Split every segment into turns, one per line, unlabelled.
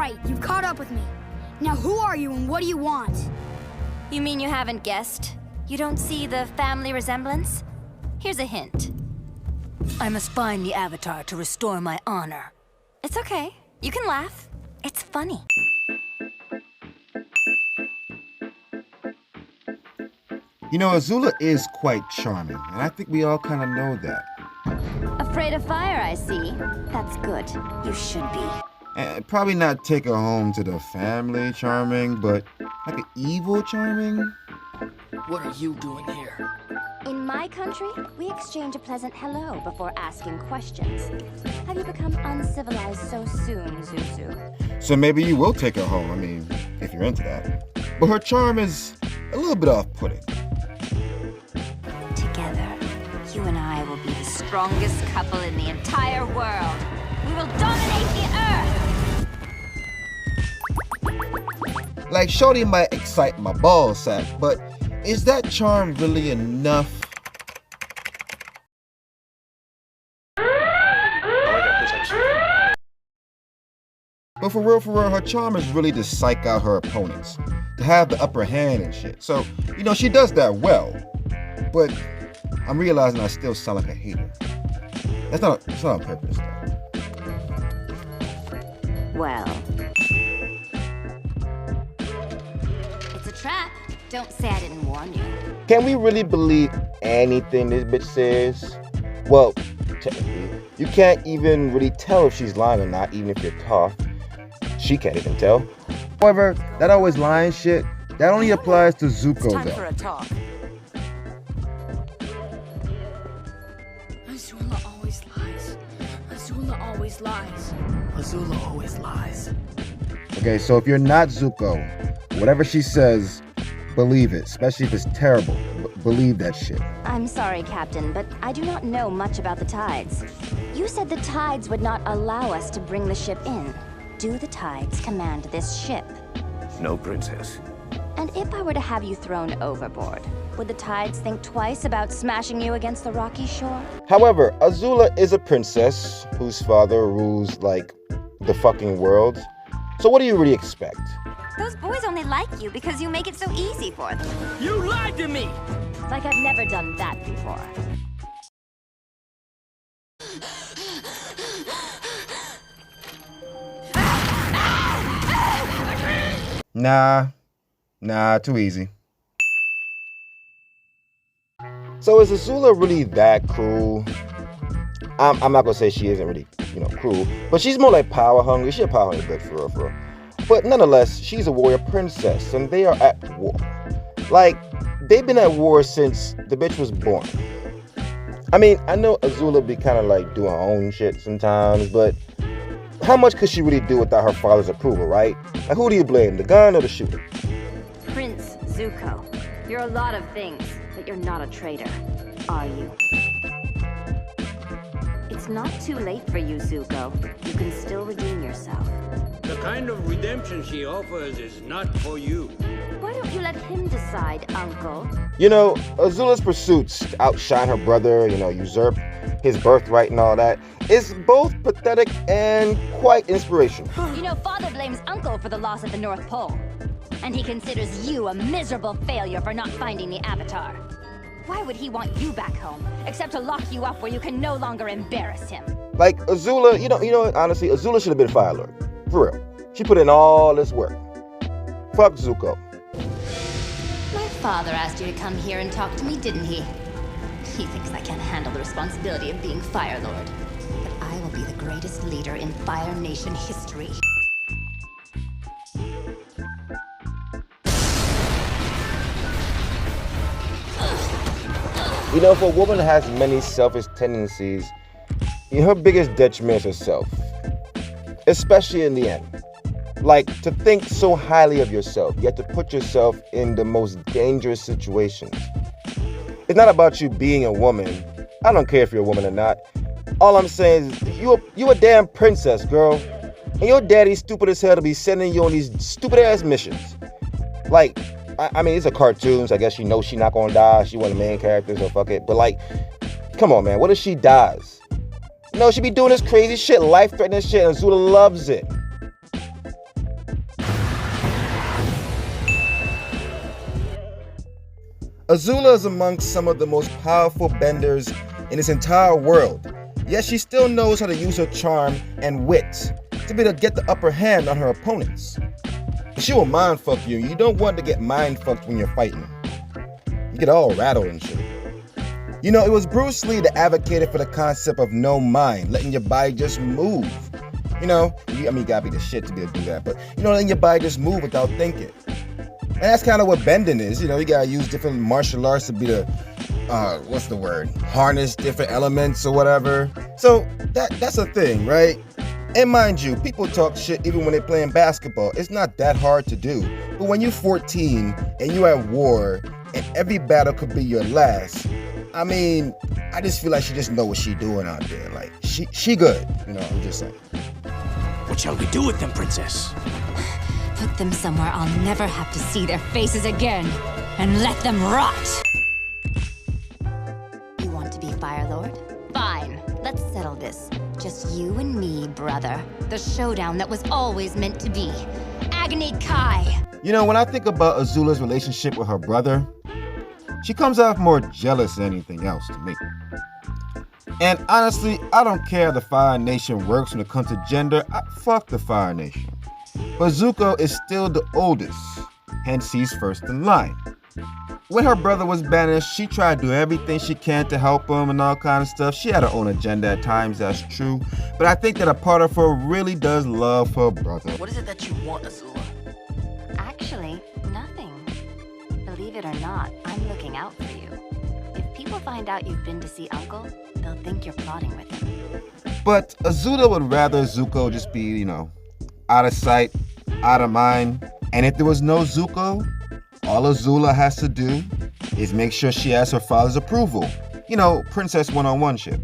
right, you've caught up with me. Now who are you and what do you want?
You mean you haven't guessed? You don't see the family resemblance? Here's a hint. I must find the Avatar to restore my honor. It's okay. You can laugh. It's funny.
You know, Azula is quite charming, and I think we all kind of know that.
Afraid of fire, I see. That's good. You should be.
And probably not take her home to the family charming, but like an evil charming?
What are you doing here?
In my country, we exchange a pleasant hello before asking questions. Have you become uncivilized so soon, Zuzu?
So maybe you will take her home, I mean, if you're into that. But her charm is a little bit off-putting.
Together, you and I will be the strongest couple in the entire world. We will dominate the Earth!
Like, shorty might excite my ball sack, but is that charm really enough? But for real, her charm is really to psych out her opponents, to have the upper hand and shit. So, you know, she does that well. But I'm realizing I still sound like a hater. It's not on purpose, though.
Well, it's a trap. Don't say I didn't warn you.
Can we really believe anything this bitch says? Well, technically, you can't even really tell if she's lying or not, even if you're tough. She can't even tell. However, that always lying shit, that only applies to Zuko,
It's time
though.
for a talk.
Azula always lies. Azula always lies.
Azula always lies.
Okay, so if you're not Zuko, whatever she says, believe it, especially if it's terrible. Believe that shit.
I'm sorry, Captain, but I do not know much about the tides. You said the tides would not allow us to bring the ship in. Do the tides command this ship?
No, Princess.
And if I were to have you thrown overboard, would the tides think twice about smashing you against the rocky shore?
However, Azula is a princess whose father rules, like, the fucking world. So what do you really expect?
Those boys only like you because you make it so easy for them.
You lied to me!
Like I've never done that before.
Nah, too easy. So is Azula really that cruel? I'm not gonna say she isn't really, cruel, but she's more like power hungry. She's a power hungry bitch for real. But nonetheless, she's a warrior princess, and they are at war. Like, they've been at war since the bitch was born. I mean, I know Azula be kind of like doing her own shit sometimes, but how much could she really do without her father's approval, right? Like, who do you blame, the gun or the shooter?
Prince Zuko, you're a lot of things, but you're not a traitor, are you? It's not too late for you, Zuko. You can still redeem yourself.
The kind of redemption she offers is not for you.
Why don't you let him decide, Uncle?
You know, Azula's pursuits to outshine her brother, usurp his birthright and all that, is both pathetic and quite inspirational.
You know, Father blames Uncle for the loss at the North Pole. And he considers you a miserable failure for not finding the Avatar. Why would he want you back home, except to lock you up where you can no longer embarrass him?
Like, Azula, you know, honestly, Azula should have been Fire Lord. For real. She put in all this work. Fuck Zuko.
My father asked you to come here and talk to me, didn't he? He thinks I can't handle the responsibility of being Fire Lord. But I will be the greatest leader in Fire Nation history.
You know, if a woman has many selfish tendencies, her biggest detriment is herself. Especially in the end. Like, to think so highly of yourself, you have to put yourself in the most dangerous situations. It's not about you being a woman. I don't care if you're a woman or not. All I'm saying is, you a damn princess, girl. And your daddy's stupid as hell to be sending you on these stupid-ass missions. Like, I mean, it's a cartoon, so I guess she knows she's not gonna die. She one of the main characters, so fuck it. But like, come on, man. What if she dies? No, she be doing this crazy shit, life-threatening shit, and Azula loves it. Azula is amongst some of the most powerful benders in this entire world, yet she still knows how to use her charm and wit to be able to get the upper hand on her opponents. She will mind fuck you. You don't want to get mind fucked when you're fighting. You get all rattled and shit. You know, it was Bruce Lee that advocated for the concept of no mind, letting your body just move. You know, you gotta be the shit to be able to do that, but letting your body just move without thinking. And that's kind of what bending is. You gotta use different martial arts to be the, harness different elements or whatever. So that's a thing, right? And mind you, people talk shit even when they're playing basketball. It's not that hard to do. But when you're 14 and you're at war and every battle could be your last, I just feel like she just know what she doing out there. Like, she good. I'm just saying.
What shall we do with them, Princess?
Put them somewhere I'll never have to see their faces again, and let them rot! You want to be Fire Lord? Fine, let's settle this. Just you and me, brother. The showdown that was always meant to be. Agni Kai!
When I think about Azula's relationship with her brother, she comes off more jealous than anything else to me. And honestly, I don't care how the Fire Nation works when it comes to gender. Fuck the Fire Nation. But Zuko is still the oldest, hence he's first in line. When her brother was banished, she tried to do everything she can to help him and all kind of stuff. She had her own agenda at times, that's true. But I think that a part of her really does love her brother.
What is it that you want, Azula?
Actually, nothing. Believe it or not, I'm looking out for you. If people find out you've been to see Uncle, they'll think you're plotting with him.
But Azula would rather Zuko just be, out of sight, out of mind. And if there was no Zuko, all Azula has to do is make sure she has her father's approval. Princess one-on-one shit.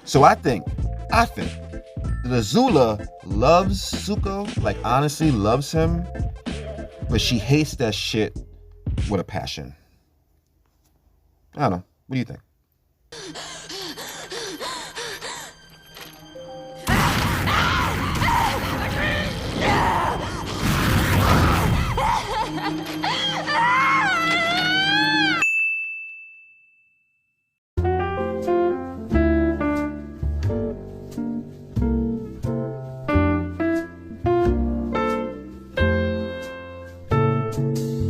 So I think that Azula loves Zuko, like honestly loves him, but she hates that shit with a passion. I don't know. What do you think?